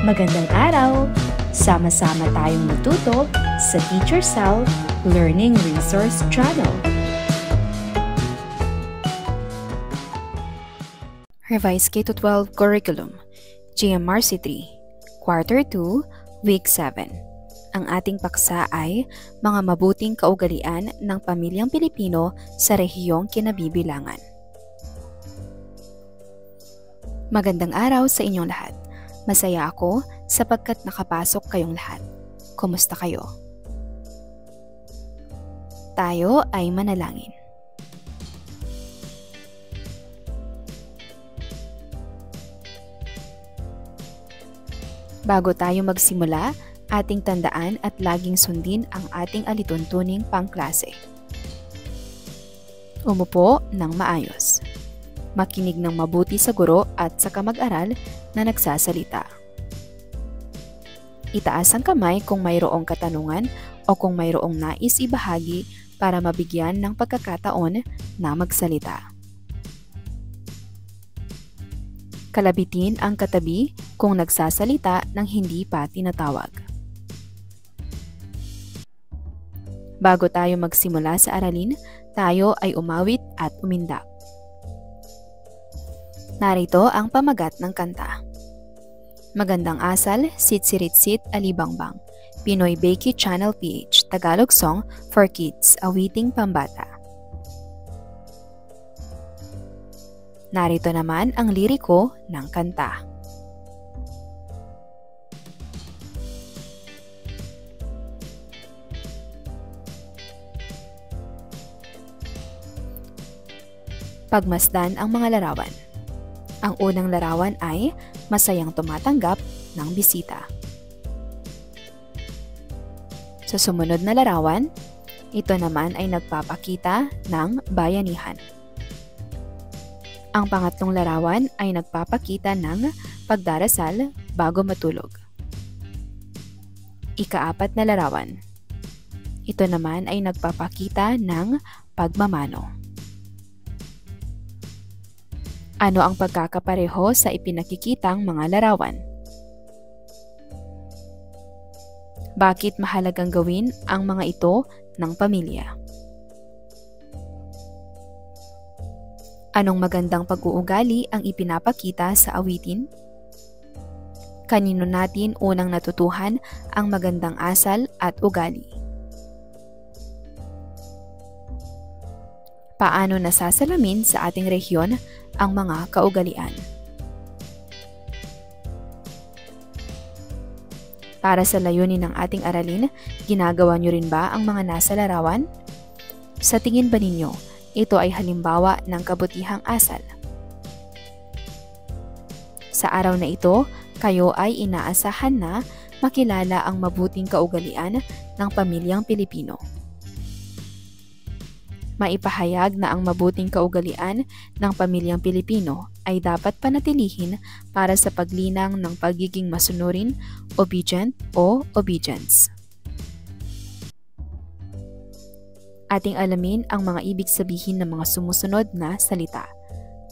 Magandang araw! Sama-sama tayong matuto sa Teacher Sal Learning Resource Channel. Revised K-12 Curriculum, GMRC 3, Quarter 2, Week 7. Ang ating paksa ay mga mabuting kaugalian ng pamilyang Pilipino sa rehiyong kinabibilangan. Magandang araw sa inyong lahat. Masaya ako sapagkat nakapasok kayong lahat. Kumusta kayo? Tayo ay manalangin. Bago tayo magsimula, ating tandaan at laging sundin ang ating alituntuning pangklase. Umupo ng maayos. Makinig ng mabuti sa guro at sa kamag-aral na nagsasalita. Itaas ang kamay kung mayroong katanungan o kung mayroong nais ibahagi para mabigyan ng pagkakataon na magsalita. Kalabitin ang katabi kung nagsasalita ng hindi pa tinatawag. Bago tayo magsimula sa aralin, tayo ay umawit at umindak. Narito ang pamagat ng kanta. Magandang asal, Sitsiritsit Alibangbang, Pinoy Becky Channel PH, Tagalog Song for Kids, Awiting Pambata. Narito naman ang liriko ng kanta. Pagmasdan ang mga larawan. Ang unang larawan ay masayang tumatanggap ng bisita. Sa sumunod na larawan, ito naman ay nagpapakita ng bayanihan. Ang pangatlong larawan ay nagpapakita ng pagdarasal bago matulog. Ikaapat na larawan. Ito naman ay nagpapakita ng pagmamano. Ano ang pagkakapareho sa ipinakikitang mga larawan? Bakit mahalagang gawin ang mga ito ng pamilya? Anong magandang pag-uugali ang ipinapakita sa awitin? Kanino natin unang natutuhan ang magandang asal at ugali? Paano nasasalamin sa ating rehiyon ang mga kaugalian? Para sa layunin ng ating aralin, ginagawa nyo rin ba ang mga nasa larawan? Sa tingin ba ninyo, ito ay halimbawa ng kabutihang asal? Sa araw na ito, kayo ay inaasahan na makilala ang mabuting kaugalian ng pamilyang Pilipino. Maipahayag na ang mabuting kaugalian ng pamilyang Pilipino ay dapat panatilihin para sa paglinang ng pagiging masunurin, obedient o obedience. Ating alamin ang mga ibig sabihin ng mga sumusunod na salita.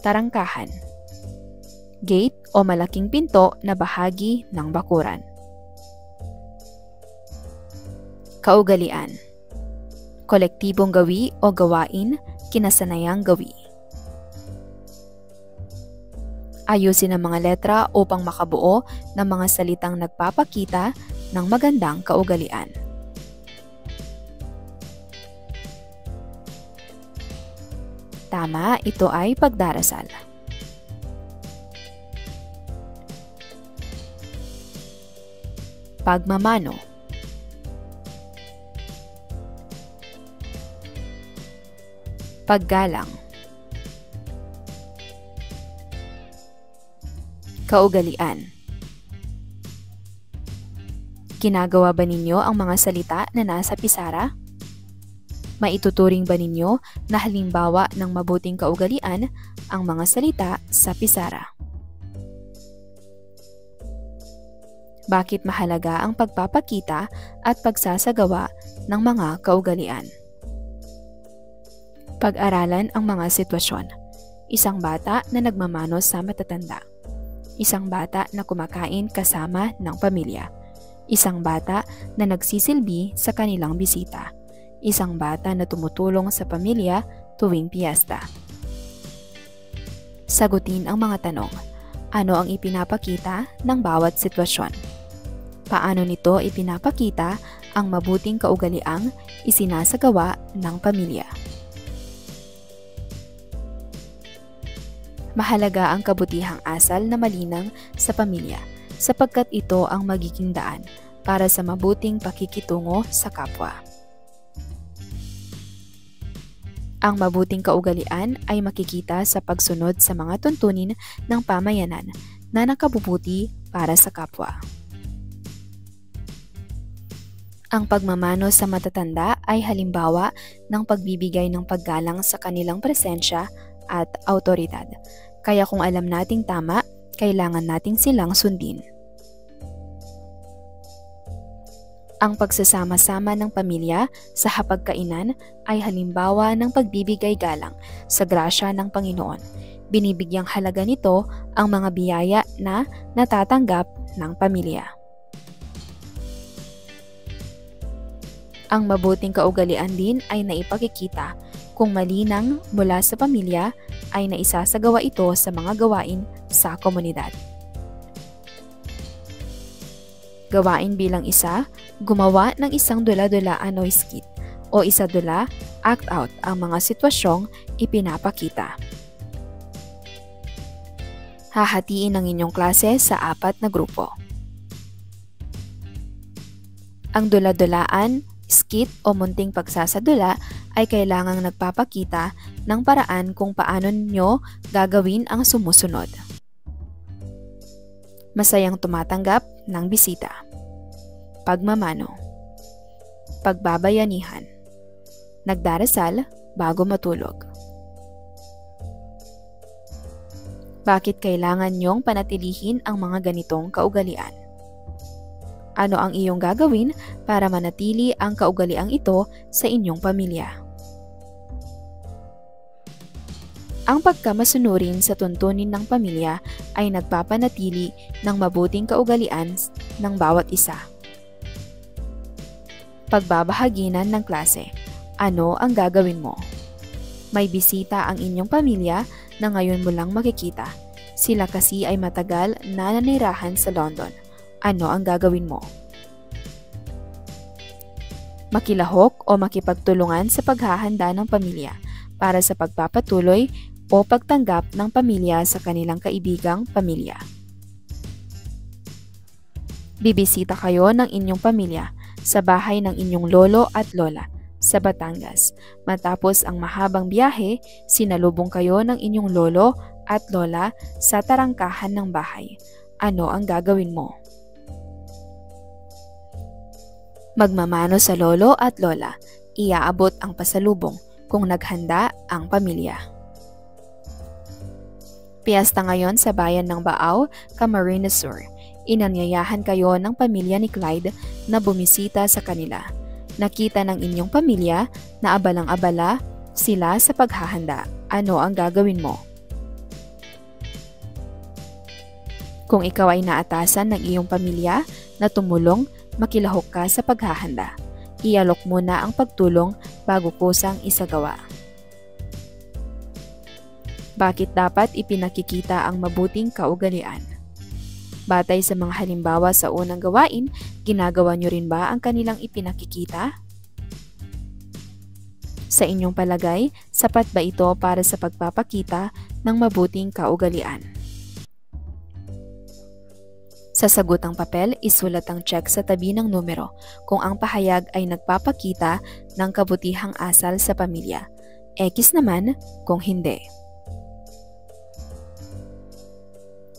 Tarangkahan. Gate o malaking pinto na bahagi ng bakuran. Kaugalian. Kolektibong gawi o gawain, kinasanayang gawi. Ayusin ang mga letra upang makabuo ng mga salitang nagpapakita ng magandang kaugalian. Tama, ito ay pagdarasal. Pagmamano. Paggalang. Kaugalian. Ginagawa ba ninyo ang mga salita na nasa pisara? Maituturing ba ninyo na halimbawa ng mabuting kaugalian ang mga salita sa pisara? Bakit mahalaga ang pagpapakita at pagsasagawa ng mga kaugalian? Pag-aralan ang mga sitwasyon. Isang bata na nagmamano sa matatanda. isang bata na kumakain kasama ng pamilya, isang bata na nagsisilbi sa kanilang bisita, isang bata na tumutulong sa pamilya tuwing piyesta. Sagutin ang mga tanong. Ano ang ipinapakita ng bawat sitwasyon? Paano nito ipinapakita ang mabuting kaugaliang isinasagawa ng pamilya? Mahalaga ang kabutihang asal na malinang sa pamilya sapagkat ito ang magiging daan para sa mabuting pakikitungo sa kapwa. Ang mabuting kaugalian ay makikita sa pagsunod sa mga tuntunin ng pamayanan na nakabubuti para sa kapwa. Ang pagmamano sa matatanda ay halimbawa ng pagbibigay ng paggalang sa kanilang presensya at autoridad. Kaya kung alam nating tama, kailangan nating silang sundin. Ang pagsasama-sama ng pamilya sa hapagkainan ay halimbawa ng pagbibigay galang sa grasya ng Panginoon. Binibigyang halaga nito ang mga biyaya na natatanggap ng pamilya. Ang mabuting kaugalian din ay naipakikita kung malinang mula sa pamilya ay naisasagawa ito sa mga gawain sa komunidad. Gawain bilang isa, gumawa ng isang dula-dulaan o skit o isa-dula, act out ang mga sitwasyong ipinapakita. Hahatiin ang inyong klase sa 4 na grupo. Ang dula-dulaan, skit o munting pagsasadula ay kailangang nagpapakita ng paraan kung paano nyo gagawin ang sumusunod. Masayang tumatanggap ng bisita. Pagmamano. Pagbabayanihan. Nagdarasal bago matulog. Bakit kailangan nyong panatilihin ang mga ganitong kaugalian? Ano ang iyong gagawin para manatili ang kaugaliang ito sa inyong pamilya? Ang pagkamasunurin sa tuntunin ng pamilya ay nagpapanatili ng mabuting kaugalian ng bawat isa. Pagbabahaginan ng klase. Ano ang gagawin mo? May bisita ang inyong pamilya na ngayon mo lang makikita. Sila kasi ay matagal na nanirahan sa London. Ano ang gagawin mo? Makilahok o makipagtulungan sa paghahanda ng pamilya para sa pagpapatuloy o pagtanggap ng pamilya sa kanilang kaibigang pamilya. Bibisita kayo ng inyong pamilya sa bahay ng inyong lolo at lola sa Batangas. Matapos ang mahabang biyahe, sinalubong kayo ng inyong lolo at lola sa tarangkahan ng bahay. Ano ang gagawin mo? Magmamano sa lolo at lola. Iaabot ang pasalubong kung naghanda ang pamilya. Piyesta ngayon sa bayan ng Baaw, Camarines Sur. Inanyayahan kayo ng pamilya ni Clyde na bumisita sa kanila. Nakita ng inyong pamilya na abalang-abala sila sa paghahanda. Ano ang gagawin mo? Kung ikaw ay naatasan ng iyong pamilya na tumulong, makilahok ka sa paghahanda. Ialok muna ang pagtulong bago kusang isagawa. Bakit dapat ipinakikita ang mabuting kaugalian? Batay sa mga halimbawa sa unang gawain, ginagawa nyo rin ba ang kanilang ipinakikita? Sa inyong palagay, sapat ba ito para sa pagpapakita ng mabuting kaugalian? Sa sagutang papel, isulat ang check sa tabi ng numero kung ang pahayag ay nagpapakita ng kabutihang asal sa pamilya. X naman kung hindi.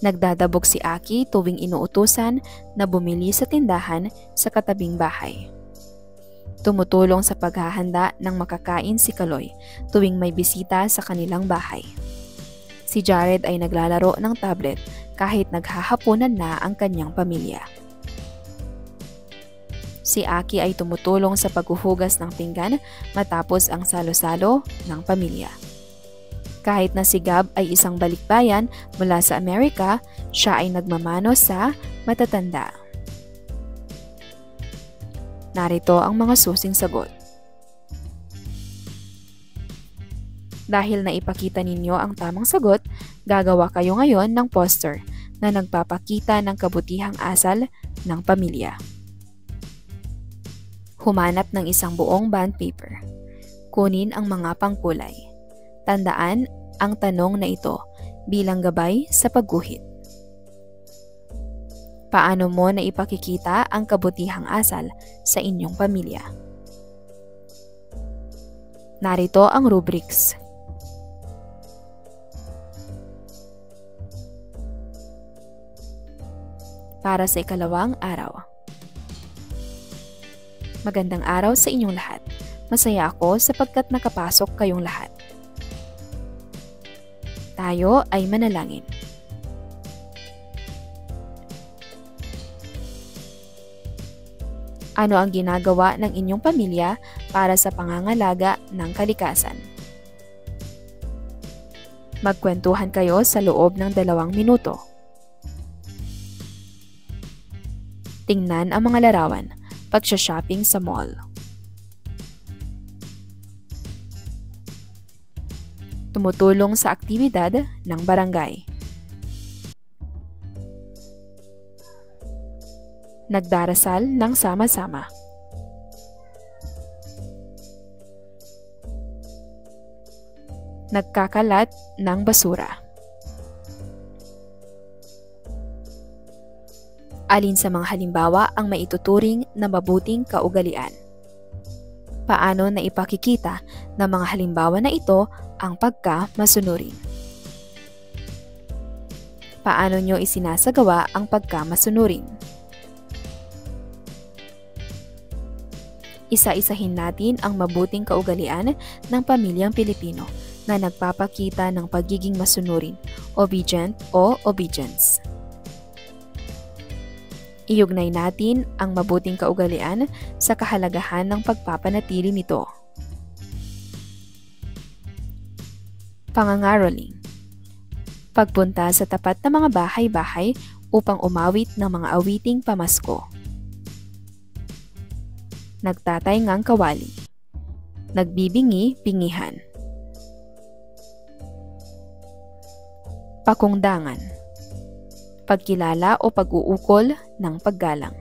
Nagdadabog si Aki tuwing inuutusan na bumili sa tindahan sa katabing bahay. Tumutulong sa paghahanda ng makakain si Kaloy tuwing may bisita sa kanilang bahay. Si Jared ay naglalaro ng tablet kahit naghahaponan na ang kanyang pamilya. Si Aki ay tumutulong sa paghuhugas ng pinggan matapos ang salo-salo ng pamilya. Kahit na si Gab ay isang balikbayan mula sa Amerika, siya ay nagmamano sa matatanda. Narito ang mga susing sagot. Dahil naipakita ninyo ang tamang sagot, gagawa kayo ngayon ng poster na nagpapakita ng kabutihang asal ng pamilya. Humanap ng isang buong bond paper. Kunin ang mga pangkulay. Tandaan ang tanong na ito bilang gabay sa pagguhit. Paano mo na ipakikita ang kabutihang asal sa inyong pamilya? Narito ang rubrics. Para sa ikalawang araw. Magandang araw sa inyong lahat. Masaya ako sapagkat nakapasok kayong lahat. Tayo ay manalangin. Ano ang ginagawa ng inyong pamilya para sa pangangalaga ng kalikasan? Magkwentuhan kayo sa loob ng 2 minuto. Tingnan ang mga larawan, pagsha-shopping sa mall. Tumutulong sa aktibidad ng barangay. Nagdarasal ng sama-sama. Nagkakalat ng basura. Alin sa mga halimbawa ang maituturing na mabuting kaugalian? Paano na ipakikita ng mga halimbawa na ito ang pagkamasunurin? Paano nyo isinasagawa ang pagkamasunurin? Isa-isahin natin ang mabuting kaugalian ng pamilyang Pilipino na nagpapakita ng pagiging masunurin, obedient o obedience. Iugnay natin ang mabuting kaugalian sa kahalagahan ng pagpapanatili nito. Pangangaroling. Pagpunta sa tapat na mga bahay-bahay upang umawit ng mga awiting pamasko. Nagtatay-ngang kawali. Nagbibingi-bingihan. Pakungdangan. Pagkilala o pag-uukol ng paggalang.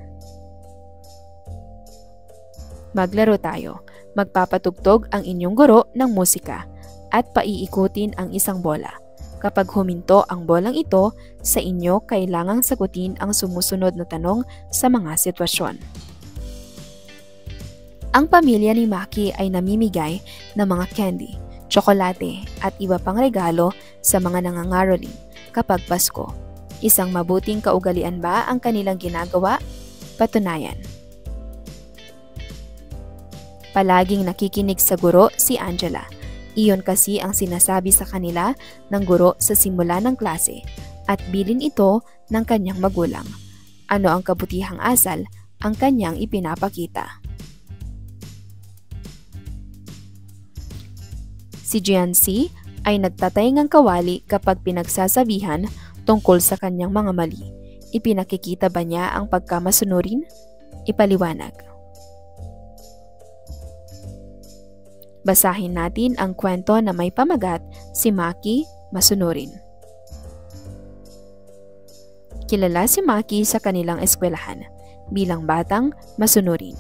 Maglaro tayo. Magpapatugtog ang inyong guro ng musika at paiikutin ang isang bola. Kapag huminto ang bolang ito, sa inyo kailangang sagutin ang sumusunod na tanong sa mga sitwasyon. Ang pamilya ni Maki ay namimigay ng mga candy, tsokolate at iba pang regalo sa mga nangangaroling kapag Pasko. Isang mabuting kaugalian ba ang kanilang ginagawa? Patunayan. Palaging nakikinig sa guro si Angela. Iyon kasi ang sinasabi sa kanila ng guro sa simula ng klase at bilin ito ng kanyang magulang. Ano ang kabutihang asal ang kanyang ipinapakita? Si Jiancy ay nagtatay ng kawali kapag pinagsasabihan tungkol sa kanyang mga mali. Ipinakikita ba niya ang pagkamasunurin? Ipaliwanag. Basahin natin ang kwento na may pamagat, si Maki Masunurin. Kilala si Maki sa kanilang eskwelahan bilang batang masunurin.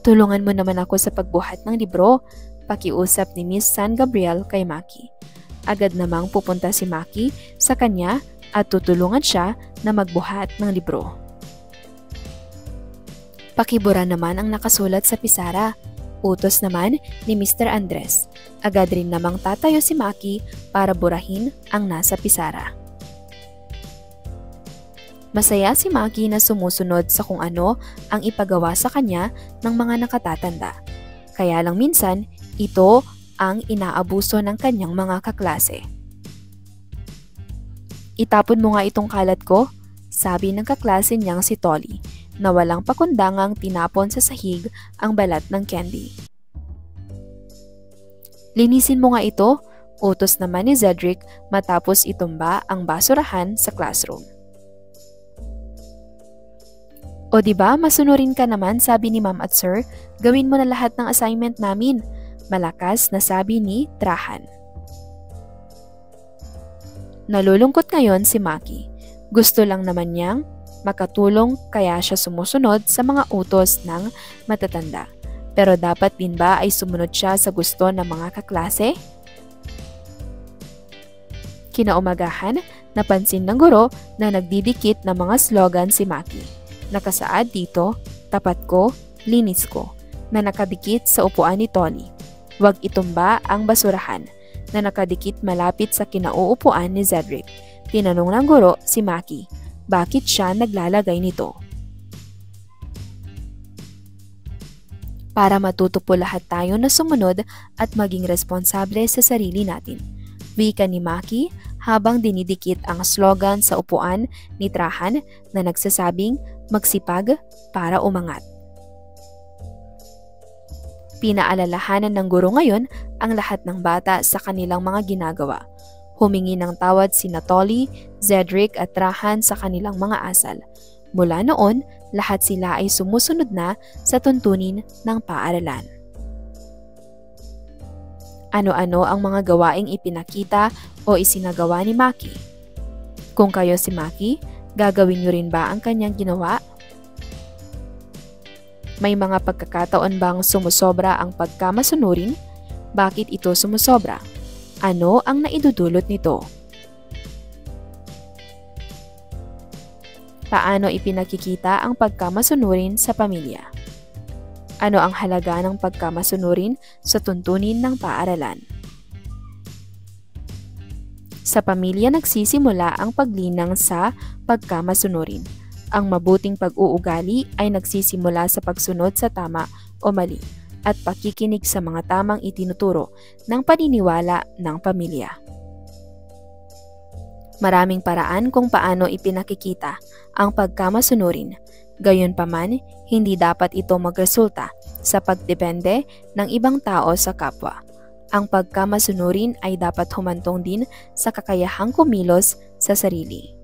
Tulungan mo naman ako sa pagbuhat ng libro, pakiusap ni Miss San Gabriel kay Maki. Agad namang pupunta si Maki sa kanya at tutulungan siya na magbuhat ng libro. Pakibura naman ang nakasulat sa pisara. Utos naman ni Mr. Andres. Agad rin namang tatayo si Maki para burahin ang nasa pisara. Masaya si Maki na sumusunod sa kung ano ang ipagawa sa kanya ng mga nakatatanda. Kaya lang minsan, ito ang inaabuso ng kanyang mga kaklase. Itapon mo nga itong kalat ko, sabi ng kaklase niyang si Tolly, na walang pakundangang tinapon sa sahig ang balat ng candy. Linisin mo nga ito, Utos naman ni Cedric matapos itumba ang basurahan sa classroom. O diba, masunurin ka naman, sabi ni Ma'am at Sir. Gawin mo na lahat ng assignment namin. Malakas na sabi ni Trahan. Nalulungkot ngayon si Maki. Gusto lang naman niyang makatulong kaya siya sumusunod sa mga utos ng matatanda. Pero dapat din ba ay sumunod siya sa gusto ng mga kaklase? Kinaumagahan, napansin ng guro na nagdidikit ng mga slogan si Maki. Nakasaad dito, tapat ko, linis ko, na nakadikit sa upuan ni Tony. Huwag itumba ang basurahan, na nakadikit malapit sa kinauupuan ni Cedric. Tinanong ng guro si Maki, bakit siya naglalagay nito? Para matuto po lahat tayo na sumunod at maging responsable sa sarili natin. Wika ni Maki habang dinidikit ang slogan sa upuan ni Trahan na nagsasabing magsipag para umangat. Pinaalalahanan ng guro ngayon ang lahat ng bata sa kanilang mga ginagawa. Humingi ng tawad sina Tolly, Cedric at Trahan sa kanilang mga asal. Mula noon, lahat sila ay sumusunod na sa tuntunin ng paaralan. Ano-ano ang mga gawaing ipinakita o isinagawa ni Maki? Kung kayo si Maki, gagawin niyo rin ba ang kanyang ginawa? May mga pagkakataon bang sumusobra ang pagkamasunurin? Bakit ito sumusobra? Ano ang naidudulot nito? Paano ipinakikita ang pagkamasunurin sa pamilya? Ano ang halaga ng pagkamasunurin sa tuntunin ng paaralan? Sa pamilya nagsisimula ang paglinang sa pagkamasunurin. Ang mabuting pag-uugali ay nagsisimula sa pagsunod sa tama o mali at pakikinig sa mga tamang itinuturo ng paniniwala ng pamilya. Maraming paraan kung paano ipinakikita ang pagkamasunurin. Gayunpaman, hindi dapat ito magresulta sa pagdepende ng ibang tao sa kapwa. Ang pagkamasunurin ay dapat humantong din sa kakayahang kumilos sa sarili.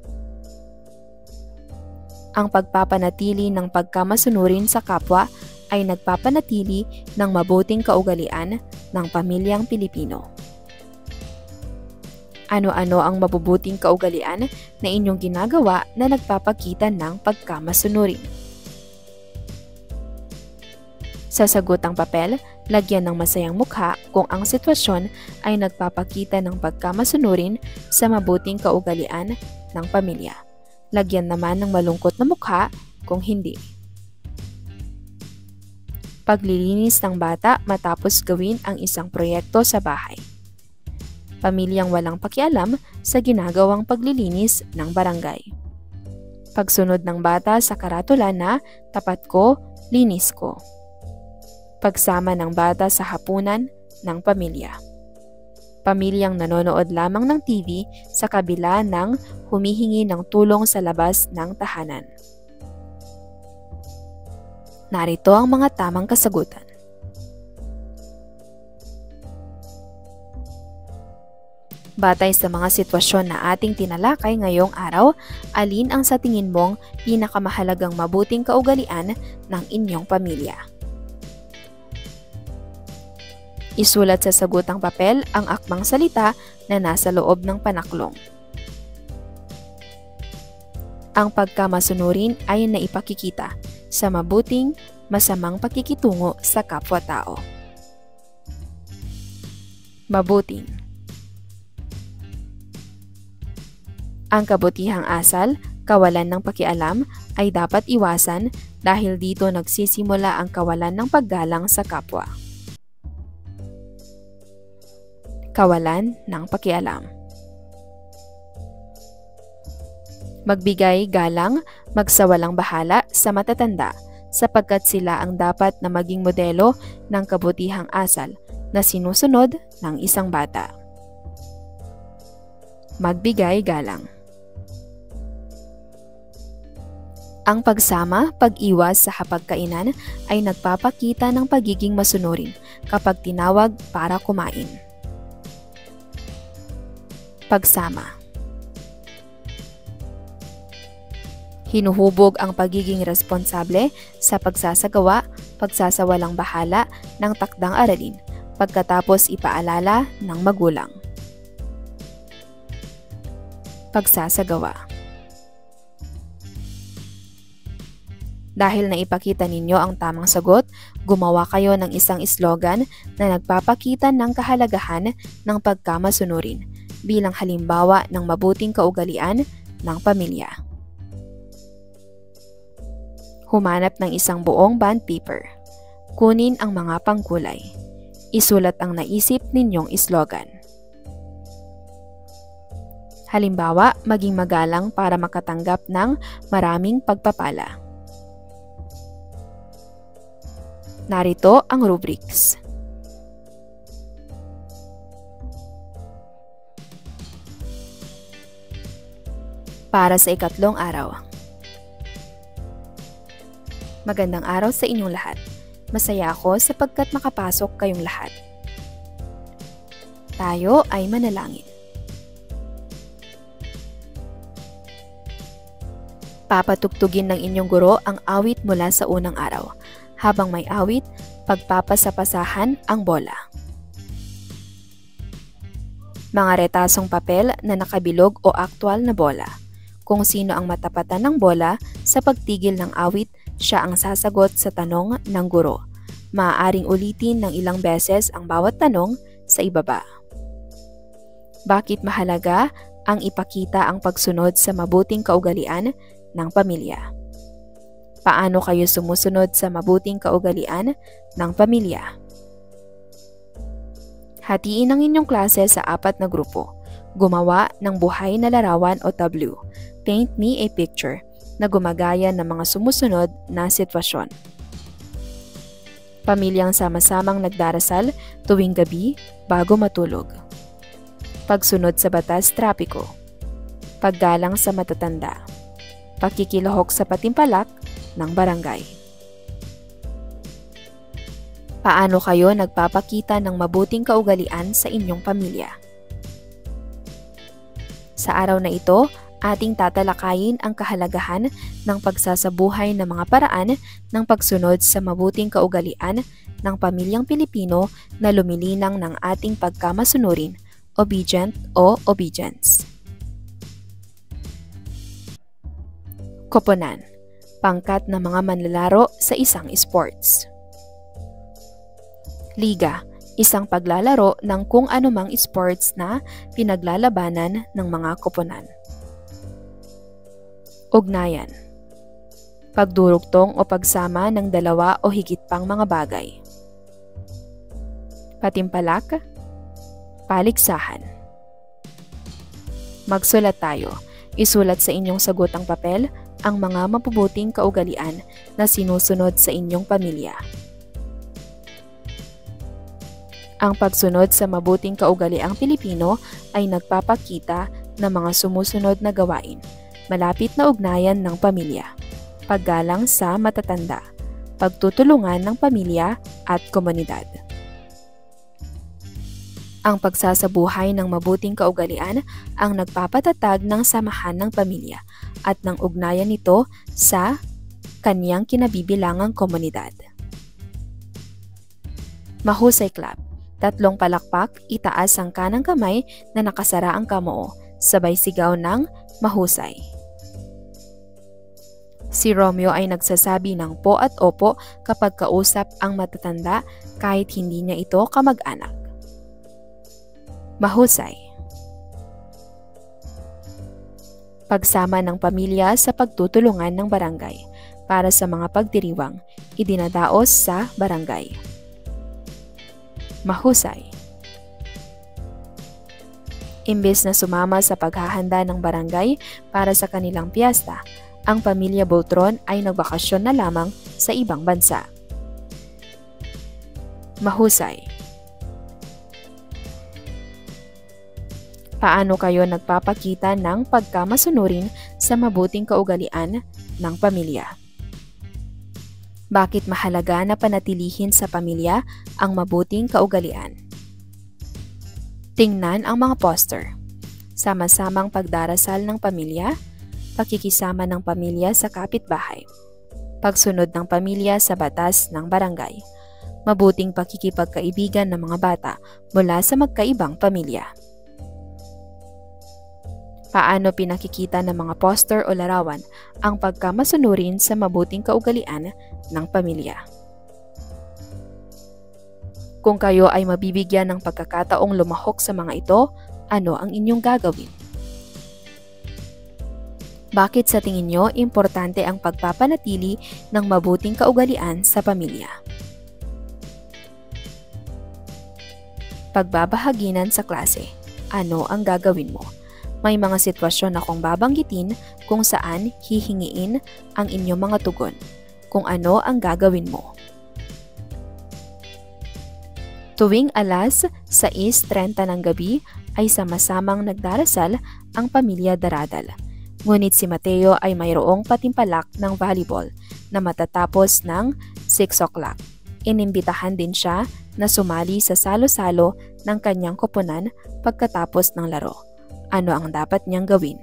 Ang pagpapanatili ng pagkamasunurin sa kapwa ay nagpapanatili ng mabuting kaugalian ng pamilyang Pilipino. Ano-ano ang mabubuting kaugalian na inyong ginagawa na nagpapakita ng pagkamasunurin? Sa sagutang papel, lagyan ng masayang mukha kung ang sitwasyon ay nagpapakita ng pagkamasunurin sa mabuting kaugalian ng pamilya. Lagyan naman ng malungkot na mukha kung hindi. Paglilinis ng bata matapos gawin ang isang proyekto sa bahay. Pamilyang walang pakialam sa ginagawang paglilinis ng barangay. Pagsunod ng bata sa karatula na tapat ko, linis ko. Pagsama ng bata sa hapunan ng pamilya. Pamilyang nanonood lamang ng TV sa kabila ng humihingi ng tulong sa labas ng tahanan. Narito ang mga tamang kasagutan. Batay sa mga sitwasyon na ating tinalakay ngayong araw, alin ang sa tingin mong pinakamahalagang mabuting kaugalian ng inyong pamilya? Isulat sa sagutang papel ang akmang salita na nasa loob ng panaklong. Ang pagkamasunurin ay naipakikita sa mabuting, masamang pakikitungo sa kapwa-tao. Mabuting. Ang kabutihang asal, kawalan ng pakialam, ay dapat iwasan dahil dito nagsisimula ang kawalan ng paggalang sa kapwa. Kawalan ng pakialam. Magbigay galang, magsawalang bahala sa matatanda sapagkat sila ang dapat na maging modelo ng kabutihang asal na sinusunod ng isang bata. Magbigay galang. Ang pagsama, pag-iwas sa hapagkainan ay nagpapakita ng pagiging masunurin kapag tinawag para kumain. Pagsama. Hinuhubog ang pagiging responsable sa pagsasagawa, pagsasawalang bahala ng takdang aralin pagkatapos ipaalala ng magulang. Pagsasagawa. Dahil naipakita ninyo ang tamang sagot, gumawa kayo ng isang slogan na nagpapakita ng kahalagahan ng pagkamasunurin bilang halimbawa ng mabuting kaugalian ng pamilya. Humanap ng isang buong bond paper. Kunin ang mga pangkulay. Isulat ang naisip ninyong slogan. Halimbawa, maging magalang para makatanggap ng maraming pagpapala. Narito ang rubrics. Para sa ikatlong araw. Magandang araw sa inyong lahat. Masaya ako sapagkat makapasok kayong lahat. Tayo ay manalangin. Papatugtugin ng inyong guro ang awit mula sa unang araw. Habang may awit, pagpapasapasahan ang bola. Mga retasong papel na nakabilog o aktwal na bola. Kung sino ang matapatan ng bola sa pagtigil ng awit, siya ang sasagot sa tanong ng guro. Maaaring ulitin ng ilang beses ang bawat tanong sa ibaba. Bakit mahalaga ang ipakita ang pagsunod sa mabuting kaugalian ng pamilya? Paano kayo sumusunod sa mabuting kaugalian ng pamilya? Hatiin ang inyong klase sa 4 na grupo. Gumawa ng buhay na larawan o tableau. Paint me a picture na gumagaya ng mga sumusunod na sitwasyon. Pamilyang sama-samang nagdarasal tuwing gabi bago matulog. Pagsunod sa batas trapiko. Paggalang sa matatanda. Pakikilahok sa patimpalak ng barangay. Paano kayo nagpapakita ng mabuting kaugalian sa inyong pamilya? Sa araw na ito, ating tatalakayin ang kahalagahan ng pagsasabuhay ng mga paraan ng pagsunod sa mabuting kaugalian ng pamilyang Pilipino na lumilinang ng ating pagkamasunurin, obedient o obedience. Koponan, pangkat ng mga manlalaro sa isang sports. Liga, isang paglalaro ng kung anumang sports na pinaglalabanan ng mga koponan. Ugnayan, pagdurugtong o pagsama ng 2 o higit pang mga bagay. Patimpalak, paligsahan. Magsulat tayo. Isulat sa inyong sagotang papel ang mga mabubuting kaugalian na sinusunod sa inyong pamilya. Ang pagsunod sa mabuting kaugaliang Pilipino ay nagpapakita ng mga sumusunod na gawain. Malapit na ugnayan ng pamilya, paggalang sa matatanda, pagtutulungan ng pamilya at komunidad. Ang pagsasabuhay ng mabuting kaugalian ang nagpapatatag ng samahan ng pamilya at ng ugnayan nito sa kanyang kinabibilangang komunidad. Mahusay clap. 3 palakpak, itaas ang kanang kamay na nakasara ang kamoo, sabay sigaw ng mahusay. Si Romeo ay nagsasabi ng po at opo kapag kausap ang matatanda kahit hindi niya ito kamag-anak. Mahusay. Pagsama ng pamilya sa pagtutulungan ng barangay para sa mga pagdiriwang, idinadaos sa barangay. Mahusay. Imbes na sumama sa paghahanda ng barangay para sa kanilang piyesta, ang pamilya Boltron ay nagbakasyon na lamang sa ibang bansa. Mahusay. Paano kayo nagpapakita ng pagkamasunurin sa mabuting kaugalian ng pamilya? Bakit mahalaga na panatilihin sa pamilya ang mabuting kaugalian? Tingnan ang mga poster. sama-samang pagdarasal ng pamilya, pakikisama ng pamilya sa kapitbahay, pagsunod ng pamilya sa batas ng barangay, mabuting pakikipagkaibigan ng mga bata mula sa magkaibang pamilya. Paano pinakikita ng mga poster o larawan ang pagkamasunurin sa mabuting kaugalian ng pamilya? Kung kayo ay mabibigyan ng pagkakataong lumahok sa mga ito, ano ang inyong gagawin? Bakit sa tingin nyo importante ang pagpapanatili ng mabuting kaugalian sa pamilya? Pagbabahaginan sa klase, ano ang gagawin mo? May mga sitwasyon akong babanggitin kung saan hihingiin ang inyong mga tugon, kung ano ang gagawin mo. Tuwing alas 6:30 ng gabi ay sama-samang nagdarasal ang pamilya Daradal. Ngunit si Mateo ay mayroong patimpalak ng volleyball na matatapos ng 6 o'clock. Inimbitahan din siya na sumali sa salo-salo ng kanyang koponan pagkatapos ng laro. Ano ang dapat niyang gawin?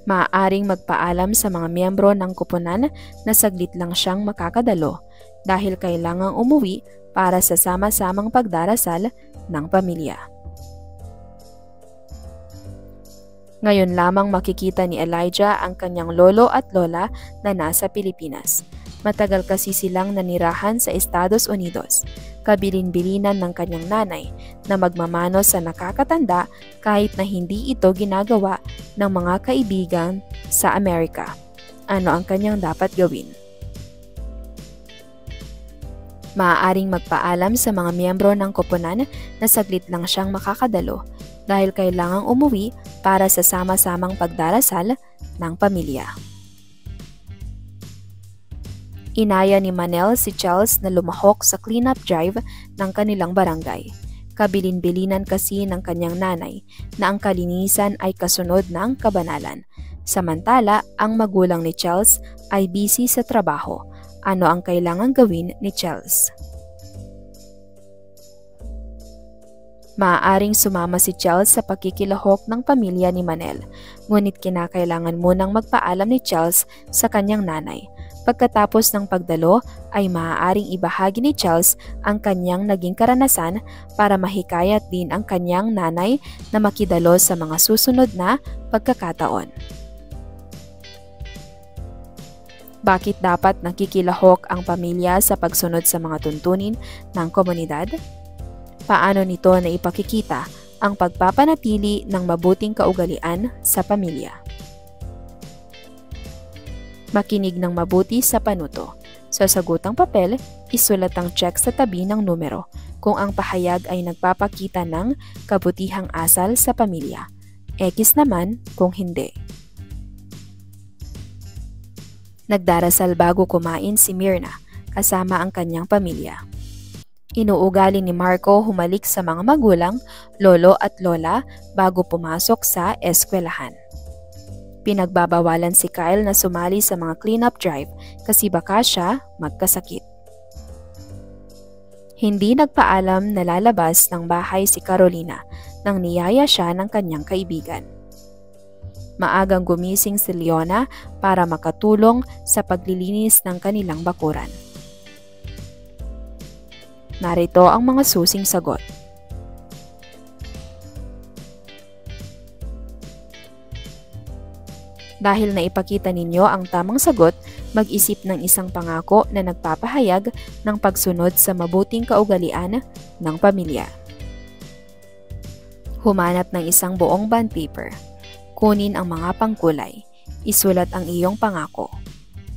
Maaaring magpaalam sa mga miyembro ng koponan na saglit lang siyang makakadalo dahil kailangang umuwi para sa sama-samang pagdarasal ng pamilya. Ngayon lamang makikita ni Elijah ang kanyang lolo at lola na nasa Pilipinas. Matagal kasi silang nanirahan sa Estados Unidos. Kabilin-bilinan ng kanyang nanay na magmamano sa nakakatanda kahit na hindi ito ginagawa ng mga kaibigan sa Amerika. Ano ang kanyang dapat gawin? Maaaring magpaalam sa mga miyembro ng koponan na saglit lang siyang makakadalo dahil kailangang umuwi para sa sama-samang pagdarasal ng pamilya. Inaya ni Manel si Charles na lumahok sa cleanup drive ng kanilang barangay. Kabilin-bilinan kasi ng kanyang nanay na ang kalinisan ay kasunod ng kabanalan. Samantala, ang magulang ni Charles ay busy sa trabaho. Ano ang kailangang gawin ni Charles? Maaaring sumama si Charles sa pagkikilahok ng pamilya ni Manel, ngunit kinakailangan munang magpaalam ni Charles sa kanyang nanay. Pagkatapos ng pagdalo ay maaaring ibahagi ni Charles ang kanyang naging karanasan para mahikayat din ang kanyang nanay na makidalo sa mga susunod na pagkakataon. Bakit dapat nakikilahok ang pamilya sa pagsunod sa mga tuntunin ng komunidad? Paano nito na ipakikita ang pagpapanatili ng mabuting kaugalian sa pamilya? Makinig ng mabuti sa panuto. Sa sagutang papel, isulat ang check sa tabi ng numero kung ang pahayag ay nagpapakita ng kabutihang asal sa pamilya. X naman kung hindi. Nagdarasal bago kumain si Mirna kasama ang kanyang pamilya. Inuugali ni Marco humalik sa mga magulang, lolo at lola bago pumasok sa eskwelahan. Pinagbabawalan si Kyle na sumali sa mga cleanup drive kasi baka siya magkasakit. Hindi nagpaalam na lalabas ng bahay si Carolina nang niyaya siya ng kanyang kaibigan. Maagang gumising si Leona para makatulong sa paglilinis ng kanilang bakuran. Narito ang mga susing sagot. Dahil naipakita ninyo ang tamang sagot, mag-isip ng isang pangako na nagpapahayag ng pagsunod sa mabuting kaugalian ng pamilya. Humanap ng isang buong bond paper. Kunin ang mga pangkulay. Isulat ang iyong pangako.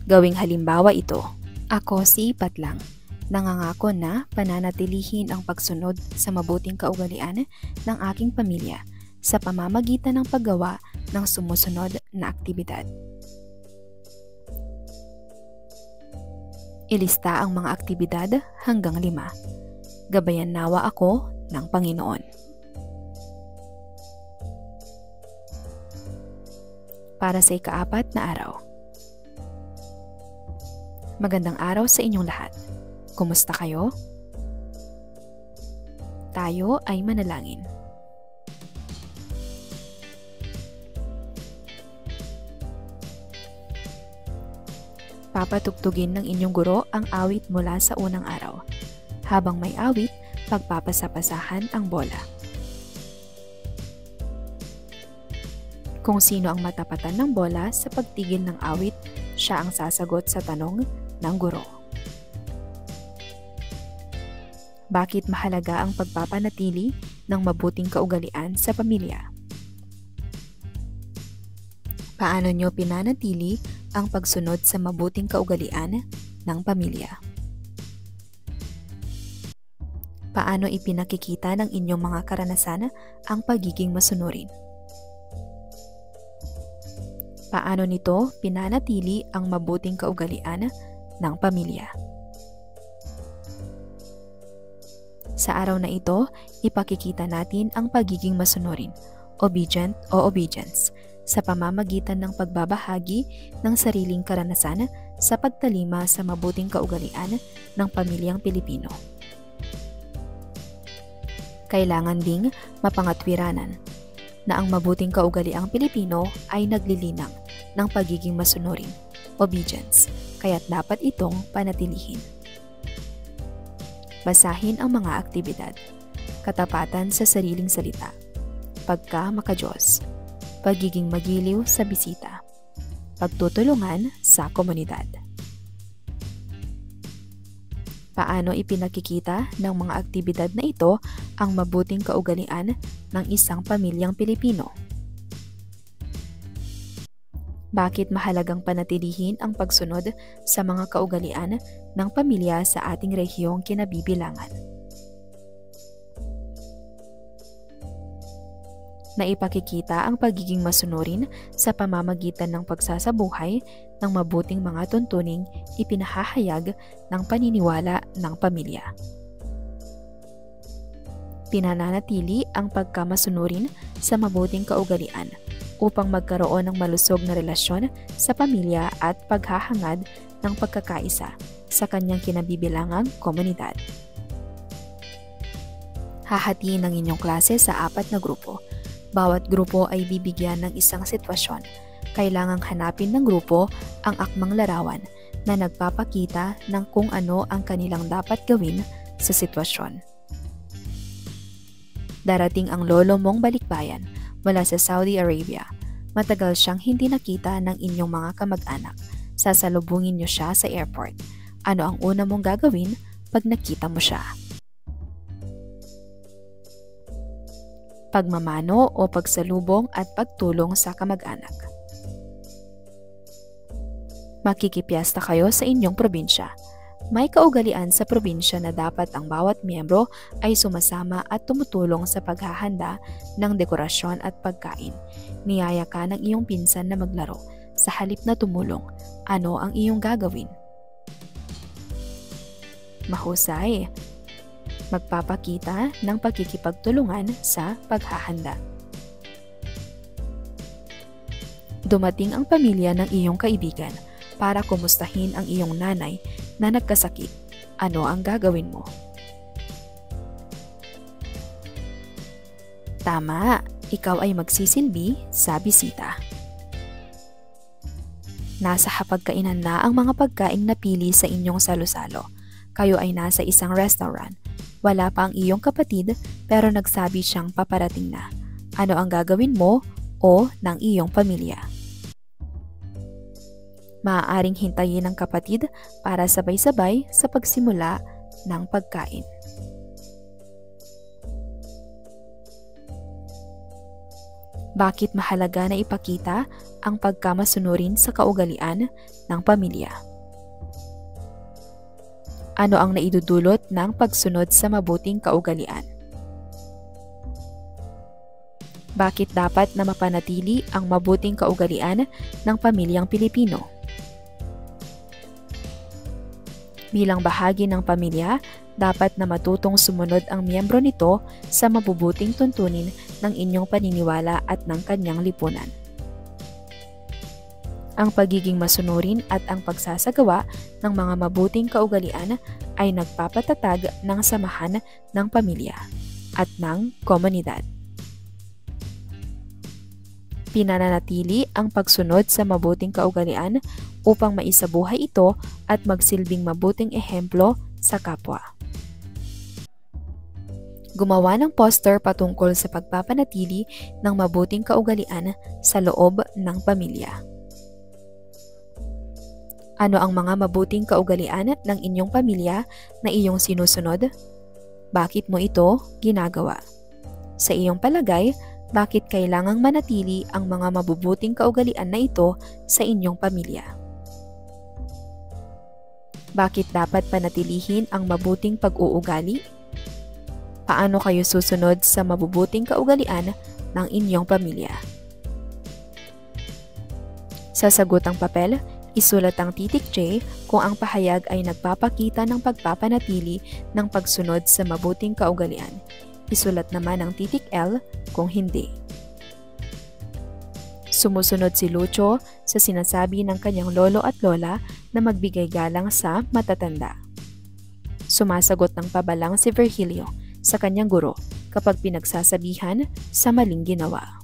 Gawing halimbawa ito. Ako si Patlang. Nangangako na pananatilihin ang pagsunod sa mabuting kaugalian ng aking pamilya sa pamamagitan ng paggawa ng sumusunod na aktibidad. Ilista ang mga aktibidad hanggang 5. Gabayan nawa ako ng Panginoon. Para sa ika-4 na araw. Magandang araw sa inyong lahat. Kumusta kayo? Tayo ay manalangin. Papatugtugin ng inyong guro ang awit mula sa unang araw. Habang may awit, pagpapasapasahan ang bola. Kung sino ang matapatan ng bola sa pagtigil ng awit, siya ang sasagot sa tanong ng guro. Bakit mahalaga ang pagpapanatili ng mabuting kaugalian sa pamilya? Paano nyo pinanatili ang pagsunod sa mabuting kaugalian ng pamilya? Paano ipinakikita ng inyong mga karanasan ang pagiging masunurin? Paano nito pinanatili ang mabuting kaugalian ng pamilya? Sa araw na ito, ipakikita natin ang pagiging masunurin, obedient o obedience, sa pamamagitan ng pagbabahagi ng sariling karanasan sa pagtalima sa mabuting kaugalian ng pamilyang Pilipino. Kailangan ding mapangatwiranan na ang mabuting kaugaliang Pilipino ay naglilinang ng pagiging masunurin, obedience, kaya't dapat itong panatilihin. Basahin ang mga aktibidad: katapatan sa sariling salita, pagka-makadiyos, pagiging magiliw sa bisita, pagtutulungan sa komunidad. Paano ipinakikita ng mga aktibidad na ito ang mabuting kaugalian ng isang pamilyang Pilipino? Bakit mahalagang panatilihin ang pagsunod sa mga kaugalian ng pamilya sa ating rehiyong kinabibilangan? Naipakikita ang pagiging masunurin sa pamamagitan ng pagsasabuhay ng mabuting mga tuntuning ipinahahayag ng paniniwala ng pamilya. Pinananatili ang pagkamasunurin sa mabuting kaugalian upang magkaroon ng malusog na relasyon sa pamilya at paghahangad ng pagkakaisa sa kanyang kinabibilangang komunidad. Hahatiin ang inyong klase sa 4 na grupo. Bawat grupo ay bibigyan ng isang sitwasyon. Kailangang hanapin ng grupo ang akmang larawan na nagpapakita ng kung ano ang kanilang dapat gawin sa sitwasyon. Darating ang lolo mong balikbayan mula sa Saudi Arabia. Matagal siyang hindi nakita ng inyong mga kamag-anak. Sasalubungin niyo siya sa airport. Ano ang una mong gagawin pag nakita mo siya? Pagmamano o pagsalubong at pagtulong sa kamag-anak. Makikipiyesta kayo sa inyong probinsya. May kaugalian sa probinsya na dapat ang bawat miyembro ay sumasama at tumutulong sa paghahanda ng dekorasyon at pagkain. Niyaya ka ng iyong pinsan na maglaro. Sa halip na tumulong, ano ang iyong gagawin? Mahusay. Magpapakita ng pagkikipagtulungan sa paghahanda. Dumating ang pamilya ng iyong kaibigan para kumustahin ang iyong nanay na nagkasakit. Ano ang gagawin mo? Tama, ikaw ay magsisilbi sa bisita. Nasa hapagkainan na ang mga pagkaing napili sa inyong salo-salo. Kayo ay nasa isang restaurant. Wala pa ang iyong kapatid pero nagsabi siyang paparating na. Ano ang gagawin mo o ng iyong pamilya? Maaaring hintayin ng kapatid para sabay-sabay sa pagsimula ng pagkain. Bakit mahalaga na ipakita ang pagkamasunurin sa kaugalian ng pamilya? Ano ang naidudulot ng pagsunod sa mabuting kaugalian? Bakit dapat na mapanatili ang mabuting kaugalian ng pamilyang Pilipino? Bilang bahagi ng pamilya, dapat na matutong sumunod ang miyembro nito sa mabubuting tuntunin ng inyong paniniwala at ng kanyang lipunan. Ang pagiging masunurin at ang pagsasagawa ng mga mabuting kaugalian ay nagpapatatag ng samahan ng pamilya at ng komunidad. Pinananatili ang pagsunod sa mabuting kaugalian upang maisabuhay ito at magsilbing mabuting ehemplo sa kapwa. Gumawa ng poster patungkol sa pagpapanatili ng mabuting kaugalian sa loob ng pamilya. Ano ang mga mabuting kaugalian ng inyong pamilya na iyong sinusunod? Bakit mo ito ginagawa? Sa iyong palagay, bakit kailangang manatili ang mga mabubuting kaugalian na ito sa inyong pamilya? Bakit dapat panatilihin ang mabuting pag-uugali? Paano kayo susunod sa mabubuting kaugalian ng inyong pamilya? Sa sagutang papel, isulat ang titik J kung ang pahayag ay nagpapakita ng pagpapanatili ng pagsunod sa mabuting kaugalian. Isulat naman ang titik L kung hindi. Sumusunod si Lucio sa sinasabi ng kanyang lolo at lola na magbigay galang sa matatanda. Sumasagot ng pabalang si Virgilio sa kanyang guro kapag pinagsasabihan sa maling ginawa.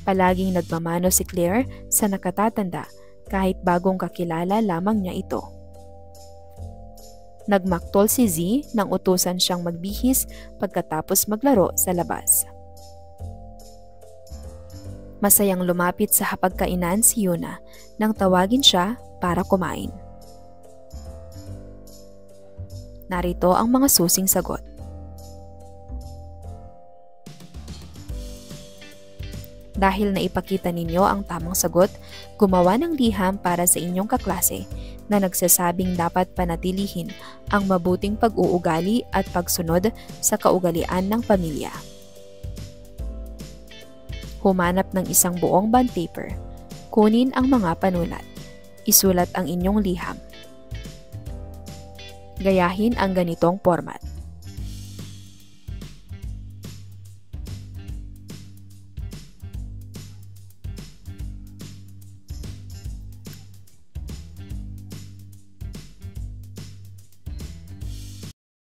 Palaging nagmamano si Claire sa nakatatanda kahit bagong kakilala lamang niya ito. Nagmaktol si Z nang utusan siyang magbihis pagkatapos maglaro sa labas. Masayang lumapit sa hapagkainan si Yuna nang tawagin siya para kumain. Narito ang mga susing sagot. Dahil naipakita ninyo ang tamang sagot, gumawa ng liham para sa inyong kaklase na nagsasabing dapat panatilihin ang mabuting pag-uugali at pagsunod sa kaugalian ng pamilya. Humanap ng isang buong bond paper. Kunin ang mga panulat. Isulat ang inyong liham. Gayahin ang ganitong format.